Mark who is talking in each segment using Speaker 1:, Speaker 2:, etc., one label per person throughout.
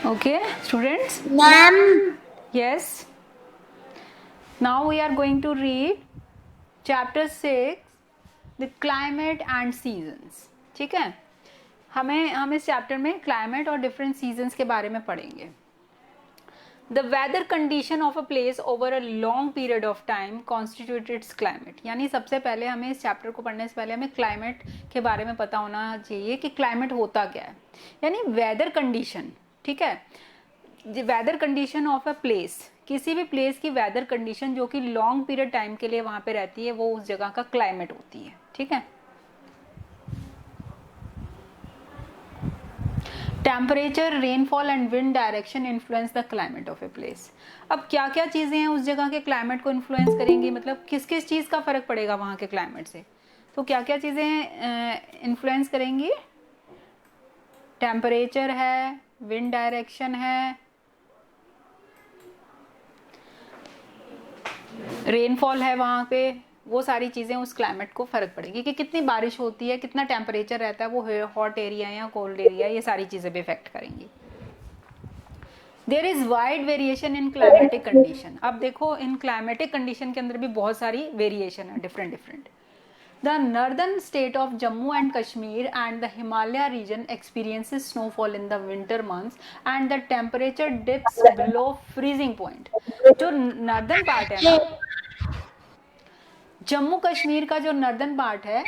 Speaker 1: Okay, students?
Speaker 2: Ma'am.
Speaker 1: Yes. Now we are going to read chapter 6, the climate and seasons. ठीक है, हम इस chapter में climate और डिफरेंट सीजन्स के बारे में पढ़ेंगे. The weather condition of a place over a long period of time constitute its climate. यानी सबसे पहले हमें इस चैप्टर को पढ़ने से पहले हमें क्लाइमेट के बारे में पता होना चाहिए कि क्लाइमेट होता क्या है. यानी वेदर कंडीशन, ठीक है, weather condition of a place, किसी भी प्लेस की वेदर कंडीशन जो कि लॉन्ग पीरियड टाइम के लिए वहां पे रहती है, वो उस जगह का क्लाइमेट होती है. ठीक है. Temperature, rainfall and wind direction influence the climate of a place. अब क्या क्या चीजें हैं उस जगह के क्लाइमेट को इन्फ्लुएंस करेंगी, मतलब किस किस चीज का फर्क पड़ेगा वहां के क्लाइमेट से. तो क्या क्या चीजें इन्फ्लुएंस करेंगी. टेम्परेचर है, विंड डायरेक्शन है, रेनफॉल है वहां पे, वो सारी चीजें उस क्लाइमेट को फर्क पड़ेगी कि कितनी बारिश होती है, कितना टेम्परेचर रहता है, वो हॉट एरिया या कोल्ड एरिया, ये सारी चीजें भी इफेक्ट करेंगी. There is wide variation in climatic condition. अब देखो इन क्लाइमेटिक कंडीशन के अंदर भी बहुत सारी वेरिएशन है, different different. The northern state of Jammu and Kashmir and the Himalaya region experiences snowfall in the winter months and the temperature dips below freezing point. जो northern part है ना, जम्मू कश्मीर का जो नॉर्दर्न पार्ट है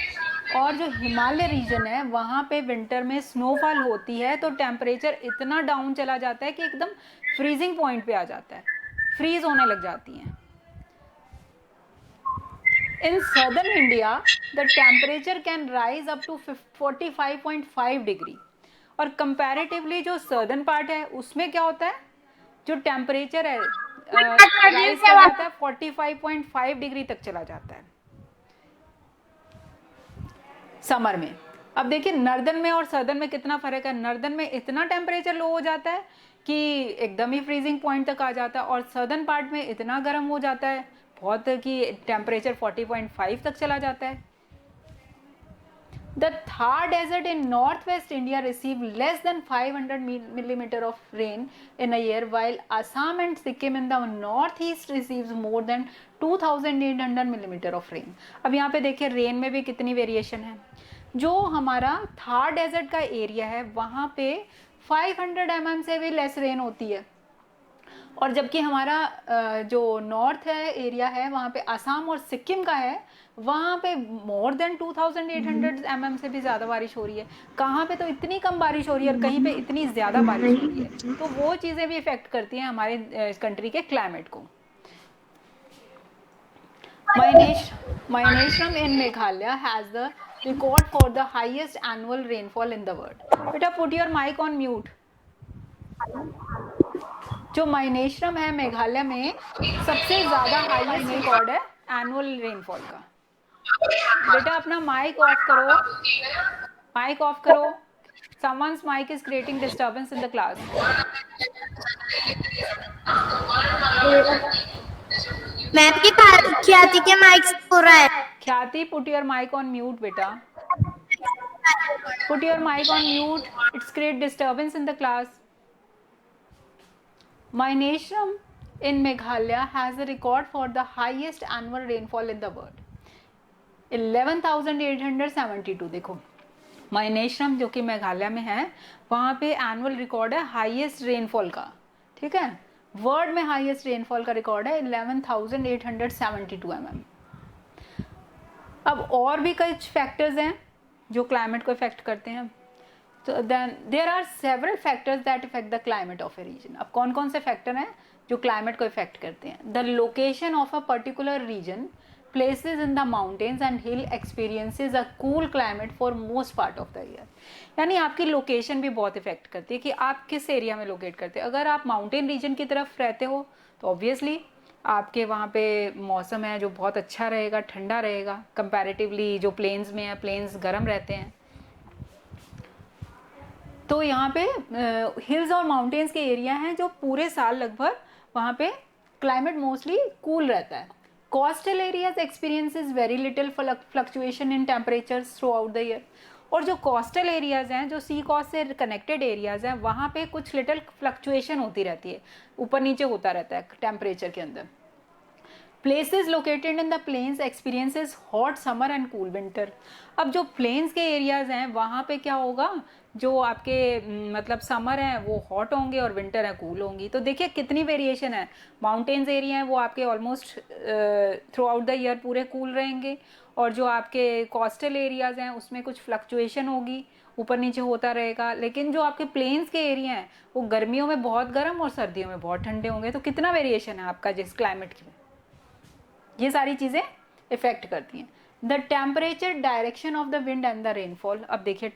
Speaker 1: और जो Himalaya reason है, वहां पे विंटर में स्नोफॉल होती है तो टेम्परेचर इतना डाउन चला जाता है कि एकदम फ्रीजिंग पॉइंट पे आ जाता है, फ्रीज होने लग जाती हैं. In southern India, the temperature can rise up to 45.5 degree. और कंपैरेटिवली जो सर्दर्न पार्ट है उसमें क्या होता है, जो टेम्परेचर है राइज कर जाता है, 45.5 डिग्री तक चला जाता है समर में. अब देखिए नॉर्दर्न में और सर्दर्न में कितना फर्क है. नॉर्दर्न में इतना टेम्परेचर लो हो जाता है कि एकदम ही फ्रीजिंग पॉइंट तक आ जाता है, और सर्दर्न पार्ट में इतना गर्म हो जाता है बहुत कि टेम्परेचर 40.5 तक चला जाता है. The Thar Desert in northwest India receive less than 500 millimeter of rain in a year, while Assam and Sikkim in the northeast receives more than 2800 millimeter of rain. अब यहाँ पे देखिए रेन में भी कितनी वेरिएशन है. जो हमारा थार डेजर्ट का एरिया है वहाँ पे 500 mm से भी लेस रेन होती है, और जबकि हमारा जो नॉर्थ है एरिया है वहाँ पे असम और सिक्किम का है, वहाँ पे मोर देन 2800 mm से भी ज़्यादा बारिश हो रही है. कहाँ पे तो इतनी कम बारिश हो रही है और कहीं पे इतनी ज़्यादा बारिश हो रही है. तो वो चीज़ें भी इफेक्ट करती हैं हमारे कंट्री के क्लाइमेट को. Maheneshram in Meghalaya has the record for the highest annual rainfall in the world. बेटा put your mic on mute. जो माइनेश्रम है मेघालय में सबसे ज्यादा हाईएस्ट रिकॉर्ड है एनुअल रेनफॉल का. बेटा अपना माइक ऑफ करो, माइक ऑफ करो. Someone's mic is creating disturbance in the class.
Speaker 2: Ma'am की ख्याति के माइक से हो रहा है.
Speaker 1: ख्याति put your mic on mute बेटा. Put your mic on mute. It's create disturbance in the class. Maheneshram in Meghalaya has a record for the highest annual rainfall in the world. 11,872. देखो माइनेश्रम जो कि मेघालय में है वहाँ पे एनुअल रिकॉर्ड है highest rainfall का. ठीक है, वर्ल्ड में हाईएस्ट रेनफॉल का रिकॉर्ड है 11,872 mm. अब और भी कुछ फैक्टर्स हैं जो क्लाइमेट को इफेक्ट करते हैं. तो then there are several factors that effect the climate of a region. अब कौन कौन से फैक्टर हैं जो क्लाइमेट को इफेक्ट करते हैं. The location of a particular region, places in the mountains and hill experiences a cool climate for most part of the year. यानी आपकी लोकेशन भी बहुत इफेक्ट करती है कि आप किस एरिया में लोकेट करते हैं. अगर आप माउंटेन रीजन की तरफ रहते हो तो ऑब्वियसली आपके वहाँ पे मौसम है जो बहुत अच्छा रहेगा, ठंडा रहेगा कंपैरेटिवली. जो प्लेन्स में है, प्लेन्स गर्म रहते हैं. तो यहाँ पे हिल्स और माउंटेन्स के एरिया हैं जो पूरे साल लगभग वहाँ पे क्लाइमेट मोस्टली कूल रहता है. Coastal areas experiences very little fluctuation in temperatures throughout the year. और जो कोस्टल एरियाज़ हैं, जो सी कोस्ट से कनेक्टेड एरियाज़ हैं, वहाँ पे कुछ लिटिल फ्लक्चुएशन होती रहती है, ऊपर नीचे होता रहता है टेम्परेचर के अंदर। Places located in the plains experiences hot summer and cool winter. अब जो प्लेन्स के एरियाज़ हैं वहाँ पे क्या होगा, जो आपके मतलब समर हैं वो हॉट होंगे और विंटर है कूल होंगी। तो देखिए कितनी वेरिएशन है। माउंटेन्स एरिया हैं वो आपके almost through out the year पूरे कूल रहेंगे, और जो आपके कोस्टल एरियाज़ हैं उसमें कुछ फ्लक्चुएशन होगी, ऊपर नीचे होता रहेगा। लेकिन जो आपके प्लेन्स के एरिया हैं वो गर्मियों में बहुत गर्म और सर्दियों में बहुत ठंडे होंगे। तो कितना वेरिएशन है आपका जिस क्लाइमेट की, ये सारी चीज़ें इफेक्ट करती हैं। The temperature, direction of the wind and the rainfall. अब देखिए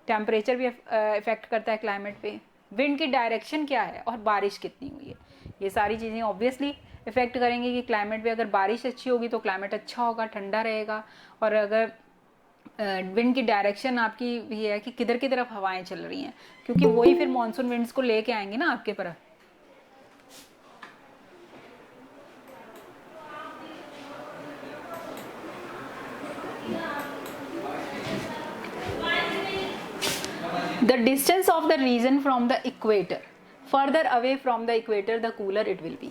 Speaker 1: टेम्परेचर भी इफेक्ट करता है क्लाइमेट पे, विंड की डायरेक्शन क्या है और बारिश कितनी हुई है, ये सारी चीज़ें ऑब्वियसली इफेक्ट करेंगे कि क्लाइमेट पे अगर बारिश अच्छी होगी तो क्लाइमेट अच्छा होगा, ठंडा रहेगा। और अगर विंड की डायरेक्शन आपकी भी है कि किधर की तरफ हवाएं चल रही हैं, क्योंकि वही फिर मानसून विंड्स को लेके आएंगे ना आपके पर। The distance of the region from the equator, further away from the equator the cooler it will be।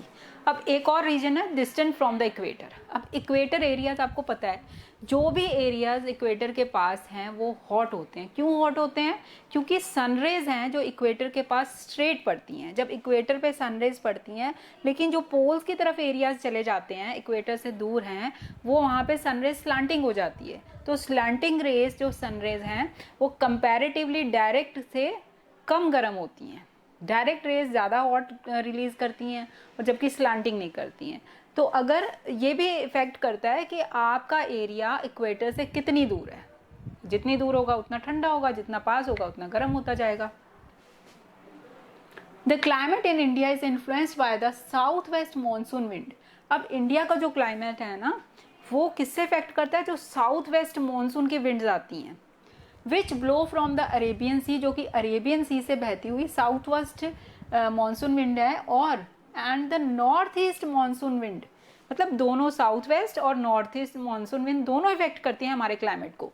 Speaker 1: अब एक और रीजन है डिस्टेंट फ्रॉम द इक्वेटर। अब इक्वेटर एरियाज आपको पता है, जो भी एरियाज इक्वेटर के पास हैं वो हॉट होते हैं। क्यों हॉट होते हैं? क्योंकि सनरेज हैं जो इक्वेटर के पास स्ट्रेट पड़ती हैं। जब इक्वेटर पे सनरेज पड़ती हैं, लेकिन जो पोल्स की तरफ एरियाज चले जाते हैं इक्वेटर से दूर हैं, वो वहाँ पे सनरेज स्लांटिंग हो जाती है। तो स्लांटिंग रेज जो सनरेज हैं वो कंपैरेटिवली डायरेक्ट से कम गर्म होती हैं। डायरेक्ट रेज ज़्यादा हॉट रिलीज करती हैं और जबकि स्लांटिंग नहीं करती हैं। तो अगर ये भी इफेक्ट करता है कि आपका एरिया इक्वेटर से कितनी दूर है, जितनी दूर होगा उतना ठंडा होगा, जितना पास होगा उतना गर्म होता जाएगा। The climate in India is influenced by the south west monsoon wind. अब इंडिया का जो क्लाइमेट है ना वो किससे इफेक्ट करता है? जो साउथ वेस्ट मानसून की विंड्स आती हैं, विच ब्लो फ्रॉम द अरेबियन सी, जो कि अरेबियन सी से बहती हुई साउथ वेस्ट मानसून विंड है, और and the north east monsoon wind. मतलब दोनों साउथ वेस्ट और नॉर्थ ईस्ट मानसून विंड दोनों इफेक्ट करती हैं हमारे क्लाइमेट को।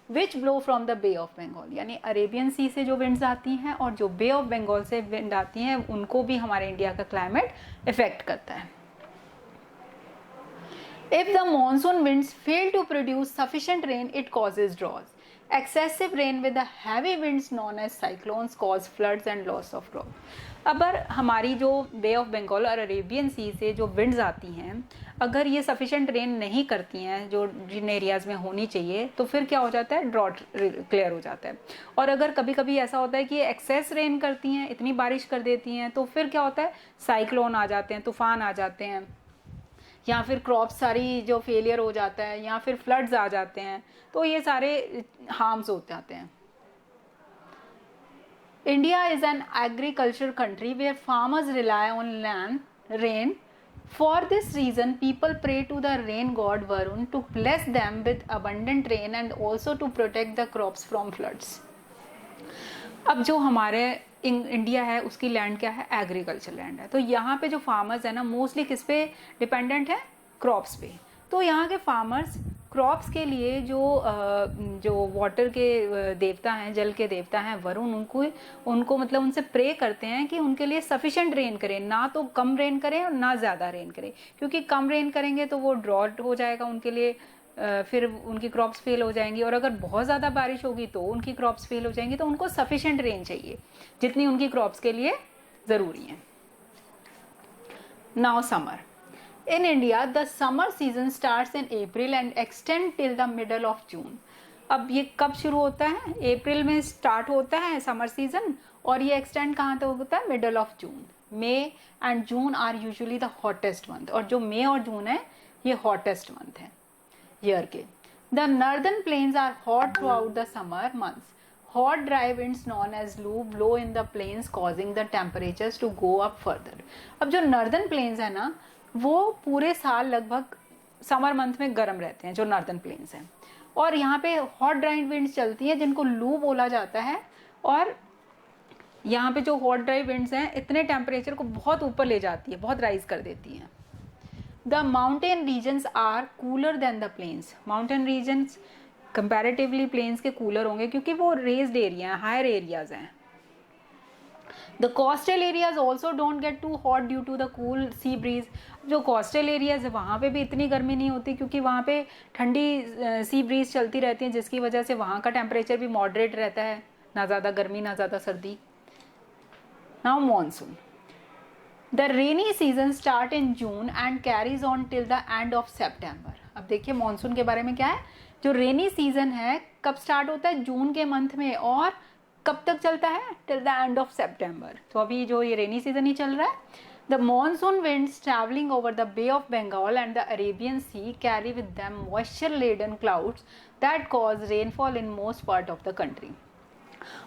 Speaker 1: Which blow from the bay of Bengal, यानी अरेबियन सी से जो विंड्स आती हैं और जो बे ऑफ बंगाल से विंड आती हैं उनको भी हमारे इंडिया का क्लाइमेट इफेक्ट करता है। If the monsoon winds fail to produce sufficient rain, it causes droughts. Excessive rain with the heavy winds known as cyclones cause floods and loss of crop. अगर हमारी जो बे ऑफ बंगाल और Arabian सी से जो winds आती हैं, अगर ये सफिशेंट रेन नहीं करती हैं जो जिन एरियाज़ में होनी चाहिए, तो फिर क्या हो जाता है? ड्रॉट क्लियर हो जाता है। और अगर कभी कभी ऐसा होता है कि ये एक्सेस रेन करती हैं, इतनी बारिश कर देती हैं, तो फिर क्या होता है? साइक्लोन आ जाते हैं, तूफान आ जाते हैं, या फिर क्रॉप सारी जो फेलियर हो जाता है, या फिर फ्लड्स आ जाते हैं। तो ये सारे हार्म्स हो जाते हैं। India is an agriculture country where farmers rely on land rain. For this region people pray to the rain god Varun to bless them with abundant rain and also to protect the crops from floods. अब जो हमारे India है उसकी land क्या है? Agriculture land है। तो यहाँ पे जो फार्मर्स है ना मोस्टली किस पे डिपेंडेंट है? क्रॉप्स पे। तो यहाँ के फार्मर्स क्रॉप्स के लिए जो वाटर के देवता हैं, जल के देवता हैं वरुण, उनको मतलब उनसे प्रे करते हैं कि उनके लिए सफिशिएंट रेन करें, ना तो कम रेन करें और ना ज़्यादा रेन करें, क्योंकि कम रेन करेंगे तो वो ड्रॉट हो जाएगा उनके लिए, फिर उनकी क्रॉप्स फेल हो जाएंगी। और अगर बहुत ज़्यादा बारिश होगी तो उनकी क्रॉप्स फेल हो जाएंगी। तो उनको सफिशिएंट रेन चाहिए जितनी उनकी क्रॉप्स के लिए ज़रूरी है। Now summer in India, the summer season starts in April and extend till the middle of जून। अब ये कब शुरू होता है? अप्रैल में स्टार्ट होता है समर सीजन, और ये एक्सटेंड कहाँ तक होता है? Middle of June. May and June are usually the hottest month, और जो मे और जून है ये हॉटेस्ट मंथ है ईयर के। The northern plains are hot throughout the summer months. Hot dry winds known as loo blow in the plains causing the temperatures to go up further. अब जो northern plains है ना वो पूरे साल लगभग समर मंथ में गर्म रहते हैं, जो नॉर्दर्न प्लेन्स हैं, और यहाँ पे हॉट ड्राई विंड्स चलती हैं जिनको लू बोला जाता है। और यहाँ पे जो हॉट ड्राई विंड्स हैं इतने टेम्परेचर को बहुत ऊपर ले जाती है, बहुत राइज कर देती हैं। The mountain regions are cooler than the plains. Mountain regions comparatively plains के कूलर होंगे क्योंकि वो रेज्ड एरिया हैं, हायर एरियाज हैं. The coastal areas also don't get too hot due to the cool sea breeze. जो coastal areas है वहाँ पे भी इतनी गर्मी नहीं होती क्योंकि वहाँ पे ठंडी सी ब्रीज चलती रहती है, जिसकी वजह से वहाँ का टेम्परेचर भी मॉडरेट रहता है, ना ज़्यादा गर्मी ना ज़्यादा सर्दी. Now monsoon. The rainy season start in June and carries on till the end of September. अब देखिए मॉनसून के बारे में क्या है. जो रेनी सीजन है कब स्टार्ट होता है, जून के मंथ में, और कब तक चलता है, till the end of September. तो अभी जो ये रेनी सीजन ही चल रहा है. The monsoon winds travelling over the bay of Bengal and the Arabian sea carry with them moisture laden clouds that cause rainfall in most part of the country.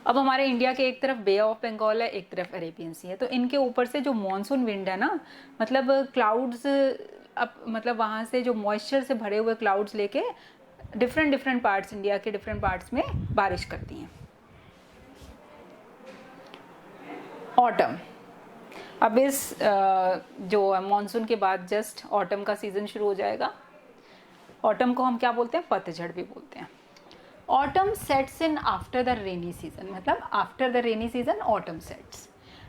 Speaker 1: अब हमारे India के एक तरफ बे ऑफ बंगाल है, एक तरफ अरेबियन सी है, तो इनके ऊपर से जो मॉनसून विंड है ना, मतलब क्लाउड्स, अब मतलब वहाँ से जो मॉइस्चर से भरे हुए क्लाउड्स लेके डिफरेंट पार्ट्स, इंडिया के डिफरेंट पार्ट्स में बारिश करती हैं. ऑटम. अब इस जो मॉनसून के बाद जस्ट ऑटम का सीजन शुरू हो जाएगा. ऑटम को हम क्या बोलते हैं, पतझड़ भी बोलते हैं. Autumn sets in after the rainy season, मतलब after the rainy season autumn sets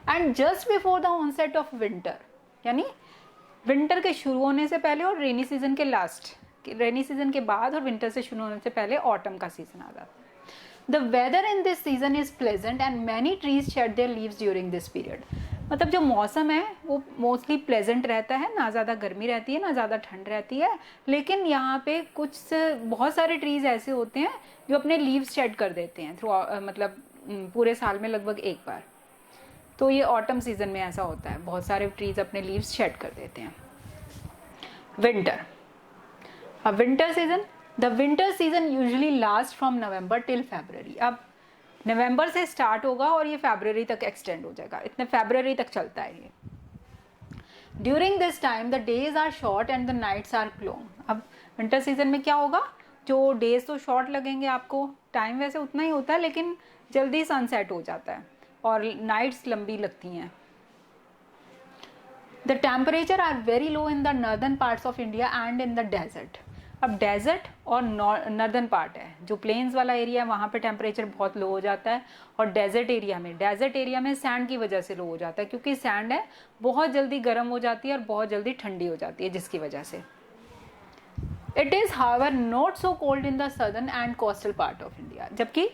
Speaker 1: and just before the onset of winter, यानी विंटर के शुरू होने से पहले और रेनी सीजन के लास्ट, रेनी सीजन के बाद और विंटर से शुरू होने से पहले ऑटम का सीजन आ जाता है. The weather in this season is pleasant and many trees shed their leaves during this period. मतलब जो मौसम है वो मोस्टली प्लेजेंट रहता है, ना ज़्यादा गर्मी रहती है ना ज़्यादा ठंड रहती है, लेकिन यहाँ पे बहुत सारे ट्रीज ऐसे होते हैं जो अपने लीव्स शेड कर देते हैं थ्रू, मतलब पूरे साल में लगभग एक बार. तो ये ऑटम सीजन में ऐसा होता है, बहुत सारे ट्रीज अपने लीव्स शेड कर देते हैं. विंटर. अब winter season. The winter season usually last from November till February. अब नवंबर से स्टार्ट होगा और ये फरवरी तक एक्सटेंड हो जाएगा, इतने फरवरी तक चलता है ये. During this time the days are short and the nights are long. अब विंटर सीजन में क्या होगा, जो डेज तो शॉर्ट लगेंगे आपको, टाइम वैसे उतना ही होता है लेकिन जल्दी सनसेट हो जाता है, और नाइट्स लंबी लगती हैं. The temperature are very low in the northern parts of India and in the desert. अब डेजर्ट और नॉर्दर्न पार्ट है, जो प्लेन्स वाला एरिया है वहाँ पे टेम्परेचर बहुत लो हो जाता है, और डेजर्ट एरिया में सैंड की वजह से लो हो जाता है, क्योंकि सैंड है बहुत जल्दी गर्म हो जाती है और बहुत जल्दी ठंडी हो जाती है, जिसकी वजह से. It is however not so cold in the southern and coastal part of India. जबकि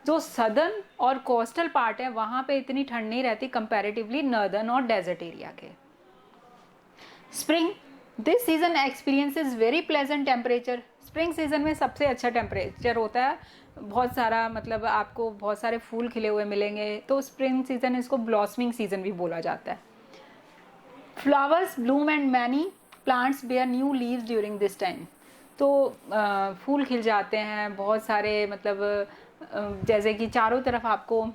Speaker 1: जो सदर्न और कोस्टल पार्ट है वहाँ पे इतनी ठंड नहीं रहती कंपैरेटिवली नॉर्दर्न और डेजर्ट एरिया के. Spring. This season experiences very pleasant temperature. Spring season में सबसे अच्छा टेम्परेचर होता है, बहुत सारा, मतलब आपको बहुत सारे फूल खिले हुए मिलेंगे, तो स्प्रिंग सीजन इसको ब्लॉसमिंग सीजन भी बोला जाता है. Flowers bloom and many plants bear new leaves during this time. तो फूल खिल जाते हैं बहुत सारे, मतलब जैसे कि चारों तरफ आपको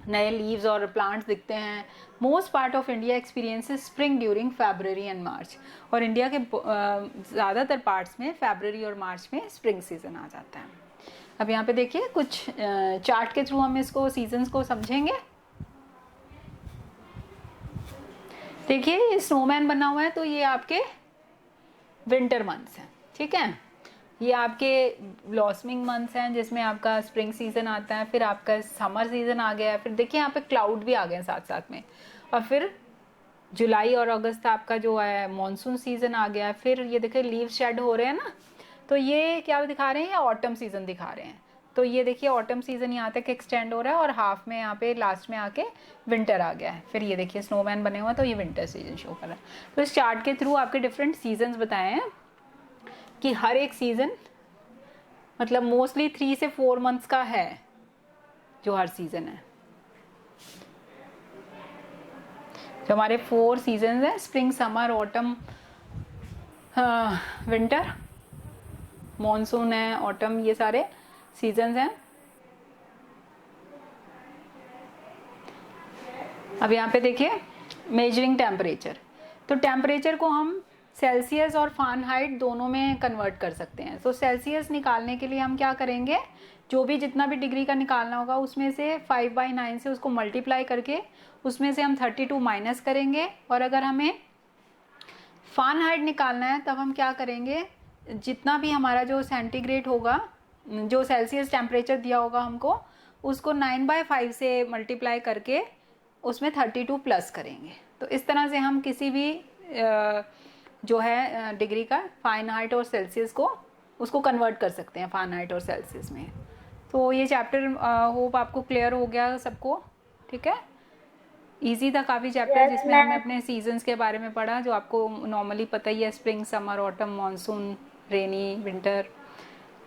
Speaker 1: नए लीव्स और प्लांट्स दिखते हैं. Most part of India experiences spring during February and March. और इंडिया के ज़्यादातर पार्ट्स में फरवरी और मार्च में स्प्रिंग सीजन आ जाता है. अब यहाँ पे देखिए कुछ चार्ट के थ्रू हम इसको सीजन्स को समझेंगे. देखिए ये स्नोमैन बना हुआ है, तो ये आपके विंटर मंथ्स हैं, ठीक है. ये आपके ब्लॉसमिंग मंथ्स हैं जिसमें आपका स्प्रिंग सीजन आता है, फिर आपका समर सीजन आ गया है, फिर देखिए यहाँ पे क्लाउड भी आ गए हैं साथ साथ में, और फिर जुलाई और अगस्त आपका जो है मॉनसून सीजन आ गया है. फिर ये देखिए लीव शेड हो रहे हैं ना, तो ये क्या दिखा रहे हैं, ये ऑटम सीजन दिखा रहे हैं. तो ये देखिए ऑटम सीजन यहाँ तक एक्सटेंड हो रहा है और हाफ में यहाँ पे लास्ट में आके विंटर आ गया है. फिर ये देखिए स्नोमैन बने हुए हैं, तो ये विंटर सीजन शो कर रहा है. तो इस चार्ट के थ्रू आपके डिफरेंट सीजन्स बताए हैं कि हर एक सीजन मतलब मोस्टली 3 से 4 मंथ्स का है जो हर सीजन है. जो हमारे 4 सीजन्स हैं, spring summer autumn winter, monsoon है, ऑटम, ये सारे सीजन्स हैं. अब यहाँ पे देखिए मेजरिंग टेम्परेचर. तो टेम्परेचर को हम सेल्सियस और फ़ारेनहाइट दोनों में कन्वर्ट कर सकते हैं. तो सेल्सियस निकालने के लिए हम क्या करेंगे, जो भी जितना भी डिग्री का निकालना होगा उसमें से 5/9 से उसको मल्टीप्लाई करके उसमें से हम 32 माइनस करेंगे. और अगर हमें फ़ारेनहाइट निकालना है तब हम क्या करेंगे, जितना भी हमारा जो सेंटीग्रेड होगा जो सेल्सियस टेम्परेचर दिया होगा हमको उसको 9/5 से मल्टीप्लाई करके उसमें 32 प्लस करेंगे। तो इस तरह से हम किसी भी जो है डिग्री का फ़ारेनहाइट और सेल्सियस को उसको कन्वर्ट कर सकते हैं फ़ारेनहाइट और सेल्सियस में। तो ये चैप्टर होप आपको क्लियर हो गया सबको, ठीक है। इजी था काफ़ी चैप्टर, जिसमें हमने अपने सीजन्स के बारे में पढ़ा जो आपको नॉर्मली पता ही है, spring, summer, autumn, monsoon, rainy, winter.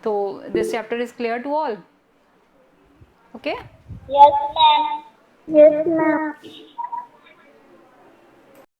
Speaker 1: तो this chapter is clear to all, okay.
Speaker 2: Yes, ma'am. Yes, ma'am.